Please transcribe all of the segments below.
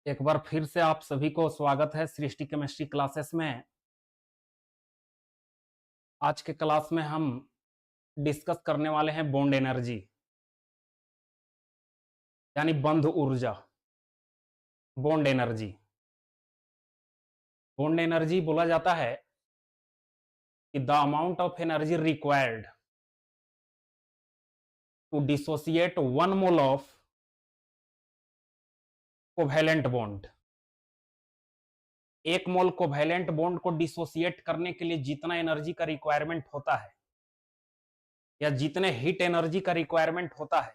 एक बार फिर से आप सभी को स्वागत है सृष्टि केमिस्ट्री क्लासेस में। आज के क्लास में हम डिस्कस करने वाले हैं बॉन्ड एनर्जी, यानी बंध ऊर्जा। बॉन्ड एनर्जी, बॉन्ड एनर्जी बोला जाता है कि the amount of energy required to dissociate 1 mole of covalent bond. 1 mole covalent bond को डिसोसिएट करने के लिए जितना एनर्जी का रिक्वायरमेंट होता है या जितने हीट एनर्जी का रिक्वायरमेंट होता है,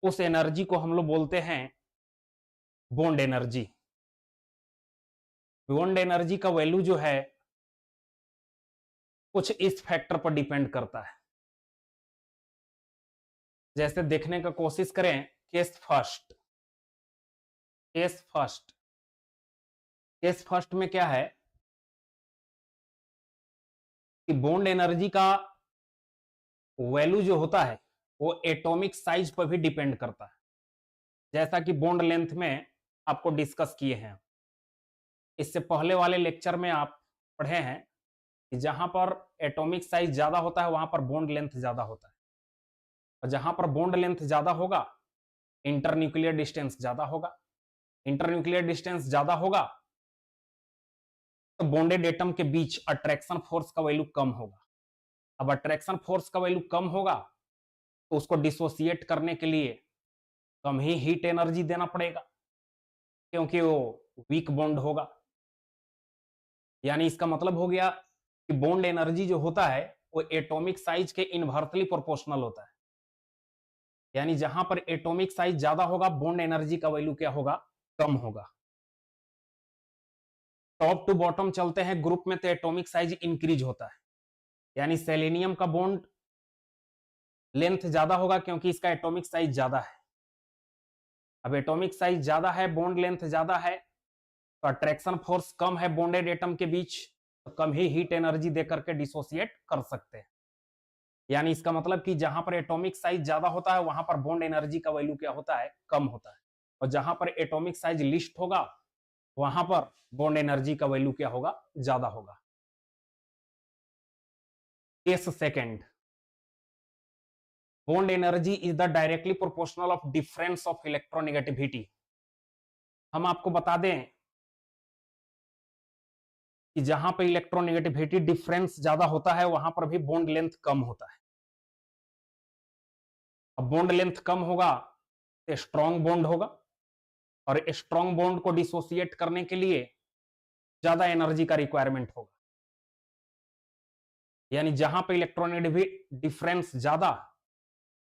उस एनर्जी को हम लोग बोलते हैं बॉन्ड एनर्जी। बॉन्ड एनर्जी का वैल्यू जो है कुछ इस फैक्टर पर डिपेंड करता है। जैसे देखने का कोशिश करें, case first. Case first case first में क्या है कि बॉन्ड एनर्जी का वैल्यू जो होता है वो एटॉमिक साइज पर भी डिपेंड करता है, जैसा कि बॉन्ड लेंथ में आपको डिस्कस किए हैं। इससे पहले वाले लेक्चर में आप पढ़े हैं कि जहां पर एटॉमिक साइज ज्यादा होता है वहां पर बॉन्ड लेंथ ज्यादा होता है, और जहां पर बॉन्ड लेंथ ज्यादा होगा इंटरन्यूक्लियर डिस्टेंस ज्यादा होगा। इंटरन्यूक्लियर डिस्टेंस ज्यादा होगा तो बॉन्डेड एटम के बीच अट्रैक्शन फोर्स का वैल्यू कम होगा। अब अट्रैक्शन फोर्स का वैल्यू कम होगा तो उसको डिसोसिएट करने के लिए कम ही हीट एनर्जी देना पड़ेगा, क्योंकि वो वीक बॉन्ड होगा। यानी इसका मतलब हो गया कि बॉन्ड एनर्जी जो होता है वो एटॉमिक साइज के इनवर्सली प्रोपोर्शनल होता है। यानी जहां पर एटॉमिक साइज ज्यादा होगा बॉन्ड एनर्जी का वैल्यू क्या होगा, कम होगा। टॉप टू बॉटम चलते हैं ग्रुप में तो एटॉमिक साइज इंक्रीज होता है। यानी सेलेनियम का बॉन्ड लेंथ ज्यादा होगा क्योंकि इसका एटॉमिक साइज ज्यादा है। अब एटॉमिक साइज ज्यादा है, बॉन्ड लेंथ ज्यादा है, तो अट्रैक्शन फोर्स कम है बॉन्डेड एटम के बीच, तो कम ही हीट एनर्जी देकर के डिसोसिएट कर सकते हैं। यानी इसका मतलब कि जहां पर एटॉमिक साइज ज्यादा होता है वहां पर बॉन्ड एनर्जी का वैल्यू क्या होता है, कम होता है, और जहां पर एटॉमिक साइज लिस्ट होगा वहां पर बॉन्ड एनर्जी का वैल्यू क्या होगा, ज्यादा होगा। Case second, bond energy is the directly proportional of difference of electronegativity. हम आपको बता दें कि जहां पर इलेक्ट्रोनेगेटिविटी डिफरेंस ज्यादा होता है वहां पर भी बॉन्ड लेंथ कम होता है। अब बॉन्ड लेंथ कम होगा तो स्ट्रॉन्ग बॉन्ड होगा, और स्ट्रॉन्ग बॉन्ड को डिसोसिएट करने के लिए ज्यादा एनर्जी का रिक्वायरमेंट होगा। यानी जहां पर इलेक्ट्रोनेगेटिविटी डिफरेंस ज्यादा,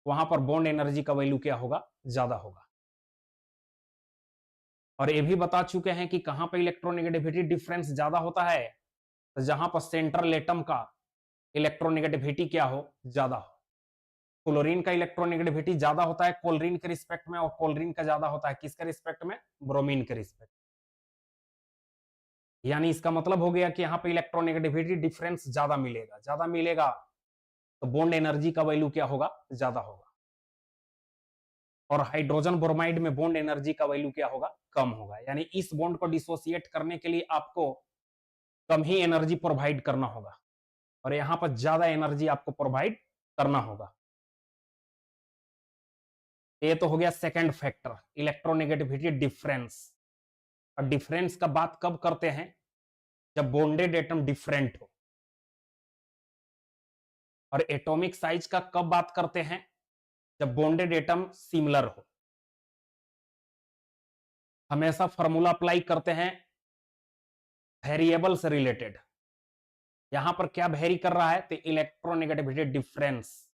वहां पर बॉन्ड एनर्जी का वैल्यू क्या होगा, ज्यादा होगा। और ये भी बता चुके हैं कि कहां पर इलेक्ट्रोनेगेटिविटी डिफरेंस ज्यादा होता है, तो जहां पर सेंट्रल एटम का इलेक्ट्रोनेगेटिविटी क्या हो, ज्यादा हो। क्लोरीन का इलेक्ट्रोनेगेटिविटी ज्यादा होता है क्लोरीन के रिस्पेक्ट में, और क्लोरीन का ज्यादा होता है किसके रिस्पेक्ट में, ब्रोमीन के रिस्पेक्ट। यानी इसका मतलब हो गया कि यहाँ पे इलेक्ट्रोनेगेटिविटी डिफरेंस ज्यादा मिलेगा। ज्यादा मिलेगा तो बॉन्ड एनर्जी का वैल्यू क्या होगा, ज्यादा होगा। और हाइड्रोजन ब्रोमाइड में बॉन्ड एनर्जी का वैल्यू क्या होगा, कम होगा। यानी इस बॉन्ड को डिसोसिएट करने के लिए आपको कम ही एनर्जी प्रोवाइड करना होगा, और यहां पर ज्यादा एनर्जी आपको प्रोवाइड करना होगा। ये तो हो गया सेकंड फैक्टर, इलेक्ट्रोनेगेटिविटी डिफरेंस। और डिफरेंस का बात कब करते हैं, जब बॉन्डेड एटम डिफरेंट हो। और एटॉमिक साइज का कब बात करते हैं, जब बॉन्डेड एटम सिमिलर हो। हमेशा फॉर्मूला अप्लाई करते हैं वेरिएबल से रिलेटेड। यहां पर क्या वेरी कर रहा है, तो इलेक्ट्रोनेगेटिविटी डिफरेंस।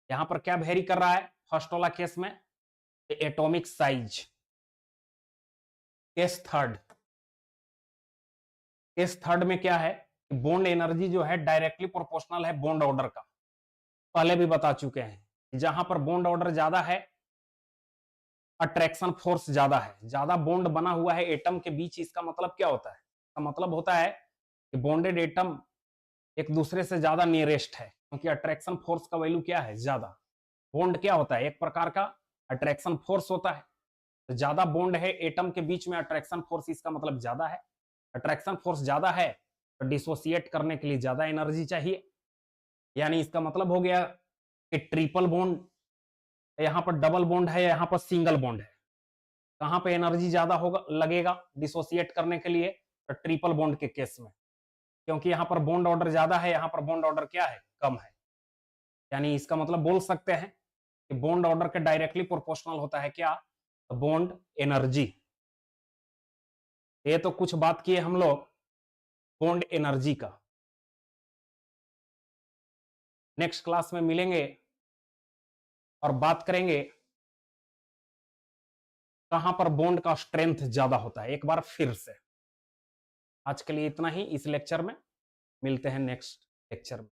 यहां पर क्या वेरी कर रहा है, फर्स्ट वाला केस में atomic size. Case third, case third में क्या है, बॉन्ड एनर्जी जो है डायरेक्टली प्रोपोर्शनल है बॉन्ड ऑर्डर का। पहले भी बता चुके हैं, जहां पर बॉन्ड ऑर्डर ज्यादा है अट्रैक्शन फोर्स ज्यादा है। ज्यादा बॉन्ड बना हुआ है एटम के बीच, इसका मतलब क्या होता है, इसका मतलब होता है कि बॉन्डेड एटम एक दूसरे से ज्यादा नियरेस्ट है, क्योंकि अट्रैक्शन फोर्स का वैल्यू क्या है, ज्यादा। बॉन्ड क्या होता है, एक प्रकार का अट्रैक्शन फोर्स होता है। तो ज्यादा बॉन्ड है एटम के बीच में, अट्रैक्शन फोर्स इसका मतलब ज्यादा है। अट्रैक्शन फोर्स ज्यादा है तो डिसोसिएट करने के लिए ज्यादा एनर्जी चाहिए। यानी इसका मतलब हो गया कि ट्रिपल बॉन्ड, यहां पर डबल बॉन्ड है, यहां पर सिंगल बॉन्ड है, कहां पे एनर्जी ज्यादा होगा लगेगा डिसोसिएट करने के लिए? तो ट्रिपल बॉन्ड के केस में, क्योंकि यहां पर बॉन्ड ऑर्डर ज्यादा है, यहां पर बॉन्ड ऑर्डर क्या है? कम है। यानी इसका मतलब बोल सकते हैं कि बॉन्ड ऑर्डर के डायरेक्टली प्रोपोर्शनल होता है क्या? Bond energy. ये तो कुछ बात किए हम लोग बॉन्ड एनर्जी का। नेक्स्ट क्लास में मिलेंगे और बात करेंगे कहां पर बॉन्ड का स्ट्रेंथ ज्यादा होता है, एक बार फिर से। आज के लिए इतना ही इस लेक्चर में, मिलते हैं नेक्स्ट लेक्चर में।